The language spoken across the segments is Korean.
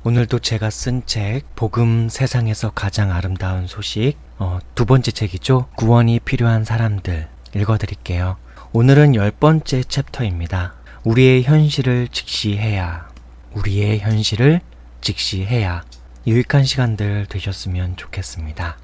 오늘도 제가 쓴 책, 복음 세상에서 가장 아름다운 소식, 두 번째 책이죠. 구원이 필요한 사람들 읽어드릴게요. 오늘은 10번째 챕터입니다. 우리의 현실을 직시해야. 우리의 현실을 직시해야. 유익한 시간들 되셨으면 좋겠습니다.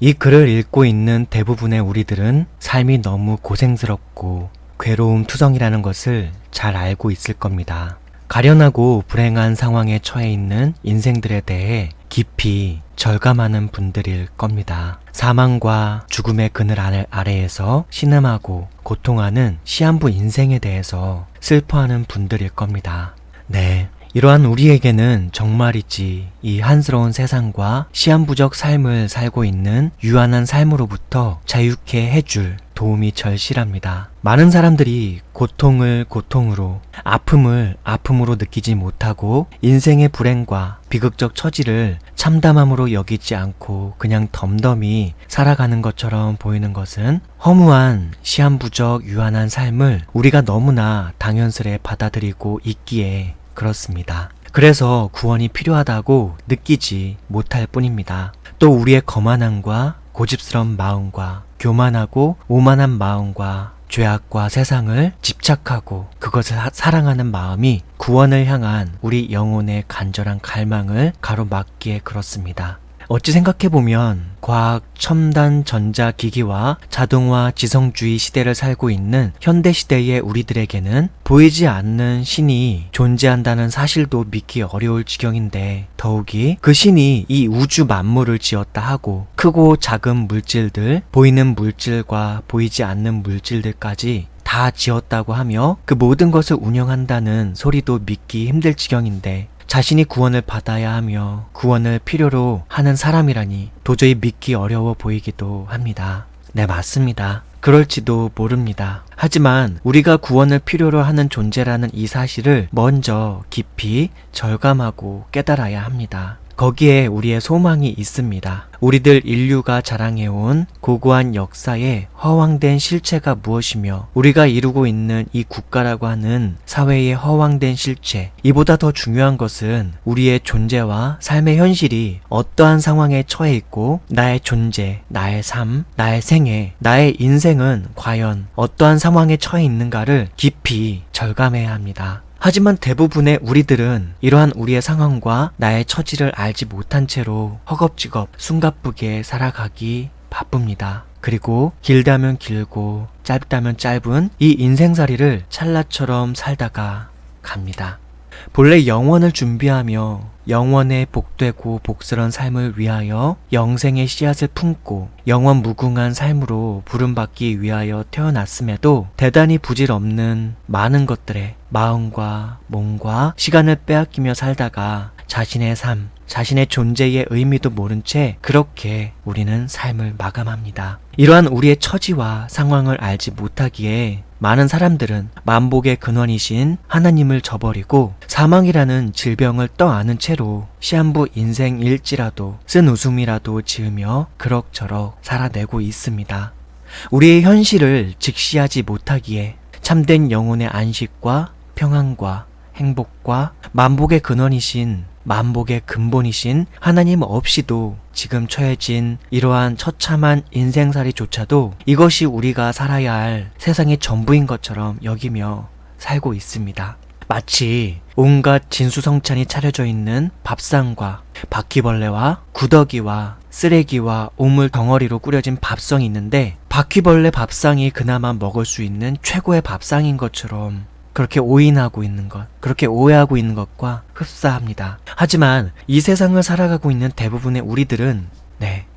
이 글을 읽고 있는 대부분의 우리들은 삶이 너무 고생스럽고 괴로움 투성이라는 것을 잘 알고 있을 겁니다. 가련하고 불행한 상황에 처해 있는 인생들에 대해 깊이 절감하는 분들일 겁니다. 사망과 죽음의 그늘 아래에서 신음하고 고통하는 시한부 인생에 대해서 슬퍼하는 분들일 겁니다. 네, 이러한 우리에게는 정말이지 이 한스러운 세상과 시한부적 삶을 살고 있는 유한한 삶으로부터 자유케 해줄 도움이 절실합니다. 많은 사람들이 고통을 고통으로, 아픔을 아픔으로 느끼지 못하고 인생의 불행과 비극적 처지를 참담함으로 여기지 않고 그냥 덤덤히 살아가는 것처럼 보이는 것은 허무한 시한부적 유한한 삶을 우리가 너무나 당연스레 받아들이고 있기에 그렇습니다. 그래서 구원이 필요하다고 느끼지 못할 뿐입니다. 또 우리의 거만함과 고집스러운 마음과 교만하고 오만한 마음과 죄악과 세상을 집착하고 그것을 사랑하는 마음이 구원을 향한 우리 영혼의 간절한 갈망을 가로막기에 그렇습니다. 어찌 생각해보면 과학, 첨단 전자기기와 자동화 지성주의 시대를 살고 있는 현대시대의 우리들에게는 보이지 않는 신이 존재한다는 사실도 믿기 어려울 지경인데, 더욱이 그 신이 이 우주 만물을 지었다 하고 크고 작은 물질들, 보이는 물질과 보이지 않는 물질들까지 다 지었다고 하며 그 모든 것을 운영한다는 소리도 믿기 힘들 지경인데, 자신이 구원을 받아야 하며 구원을 필요로 하는 사람이라니 도저히 믿기 어려워 보이기도 합니다. 네, 맞습니다. 그럴지도 모릅니다. 하지만 우리가 구원을 필요로 하는 존재라는 이 사실을 먼저 깊이 절감하고 깨달아야 합니다. 거기에 우리의 소망이 있습니다. 우리들 인류가 자랑해온 고고한 역사의 허황된 실체가 무엇이며 우리가 이루고 있는 이 국가라고 하는 사회의 허황된 실체, 이보다 더 중요한 것은 우리의 존재와 삶의 현실이 어떠한 상황에 처해 있고 나의 존재, 나의 삶, 나의 생애, 나의 인생은 과연 어떠한 상황에 처해 있는가를 깊이 절감해야 합니다. 하지만 대부분의 우리들은 이러한 우리의 상황과 나의 처지를 알지 못한 채로 허겁지겁 숨가쁘게 살아가기 바쁩니다. 그리고 길다면 길고 짧다면 짧은 이 인생살이를 찰나처럼 살다가 갑니다. 본래 영원을 준비하며 영원의 복되고 복스런 삶을 위하여 영생의 씨앗을 품고 영원 무궁한 삶으로 부름받기 위하여 태어났음에도 대단히 부질없는 많은 것들에 마음과 몸과 시간을 빼앗기며 살다가 자신의 삶, 자신의 존재의 의미도 모른 채 그렇게 우리는 삶을 마감합니다. 이러한 우리의 처지와 상황을 알지 못하기에 많은 사람들은 만복의 근원이신 하나님을 저버리고 사망이라는 질병을 떠안은 채로 시한부 인생일지라도 쓴 웃음이라도 지으며 그럭저럭 살아내고 있습니다. 우리의 현실을 직시하지 못하기에 참된 영혼의 안식과 평안과 행복과 만복의 근원이신 만복의 근본이신 하나님 없이도 지금 처해진 이러한 처참한 인생살이조차도 이것이 우리가 살아야 할 세상의 전부인 것처럼 여기며 살고 있습니다. 마치 온갖 진수성찬이 차려져 있는 밥상과 바퀴벌레와 구더기와 쓰레기와 오물 덩어리로 꾸려진 밥상이 있는데, 바퀴벌레 밥상이 그나마 먹을 수 있는 최고의 밥상인 것처럼 그렇게 오인하고 있는 것, 그렇게 오해하고 있는 것과 흡사합니다. 하지만 이 세상을 살아가고 있는 대부분의 우리들은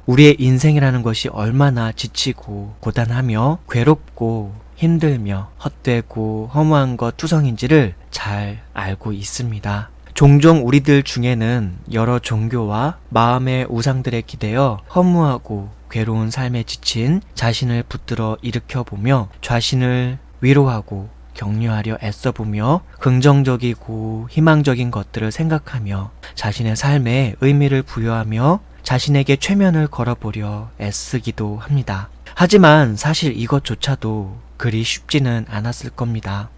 우리의 인생이라는 것이 얼마나 지치고 고단하며 괴롭고 힘들며 헛되고 허무한 것 투성인지를 잘 알고 있습니다. 종종 우리들 중에는 여러 종교와 마음의 우상들에 기대어 허무하고 괴로운 삶에 지친 자신을 붙들어 일으켜보며 자신을 위로하고 격려하려 애써보며 긍정적이고 희망적인 것들을 생각하며 자신의 삶에 의미를 부여하며 자신에게 최면을 걸어보려 애쓰기도 합니다. 하지만 사실 이것조차도 그리 쉽지는 않았을 겁니다.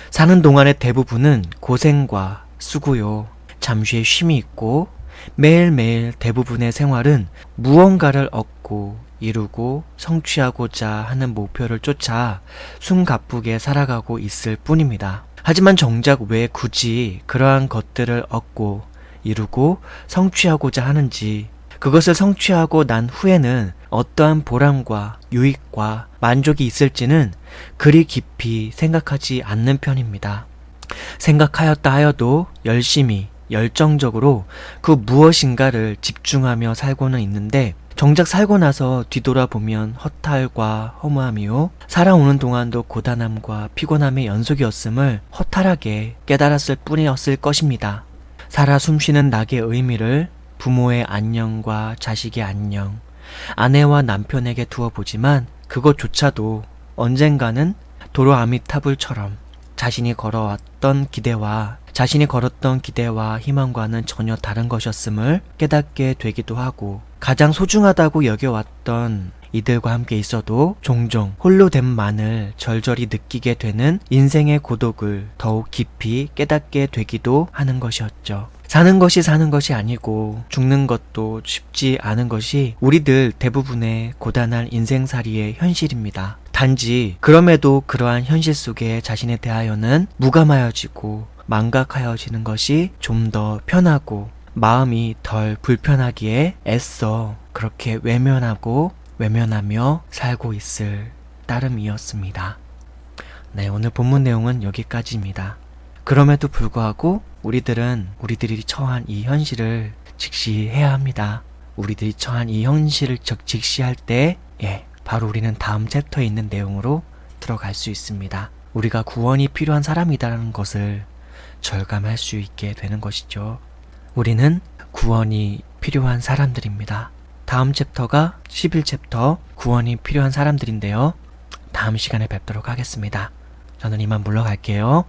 사는 동안의 대부분은 고생과 수고요, 잠시의 쉼이 있고 매일매일 대부분의 생활은 무언가를 얻고 이루고 성취하고자 하는 목표를 쫓아 숨가쁘게 살아가고 있을 뿐입니다. 하지만 정작 왜 굳이 그러한 것들을 얻고 이루고 성취하고자 하는지, 그것을 성취하고 난 후에는 어떠한 보람과 유익과 만족이 있을지는 그리 깊이 생각하지 않는 편입니다. 생각하였다 하여도 열심히 열정적으로 그 무엇인가를 집중하며 살고는 있는데, 정작 살고 나서 뒤돌아보면 허탈과 허무함이요, 살아오는 동안도 고단함과 피곤함의 연속이었음을 허탈하게 깨달았을 뿐이었을 것입니다. 살아 숨쉬는 낙의 의미를 부모의 안녕과 자식의 안녕, 아내와 남편에게 두어보지만 그것조차도 언젠가는 도로 아미타불처럼 자신이 걸었던 기대와 희망과는 전혀 다른 것이었음을 깨닫게 되기도 하고, 가장 소중하다고 여겨왔던 이들과 함께 있어도 종종 홀로 됨만을 절절히 느끼게 되는 인생의 고독을 더욱 깊이 깨닫게 되기도 하는 것이었죠. 사는 것이 아니고 죽는 것도 쉽지 않은 것이 우리들 대부분의 고단한 인생살이의 현실입니다. 단지 그럼에도 그러한 현실 속에 자신에 대하여는 무감하여지고 망각하여지는 것이 좀 더 편하고 마음이 덜 불편하기에 애써 그렇게 외면하며 살고 있을 따름이었습니다. 네, 오늘 본문 내용은 여기까지입니다. 그럼에도 불구하고 우리들이 처한 이 현실을 직시해야 합니다. 우리들이 처한 이 현실을 직시할 때, 바로 우리는 다음 챕터에 있는 내용으로 들어갈 수 있습니다. 우리가 구원이 필요한 사람이라는 것을 절감할 수 있게 되는 것이죠. 우리는 구원이 필요한 사람들입니다. 다음 챕터가 11챕터 구원이 필요한 사람들인데요. 다음 시간에 뵙도록 하겠습니다. 저는 이만 물러갈게요.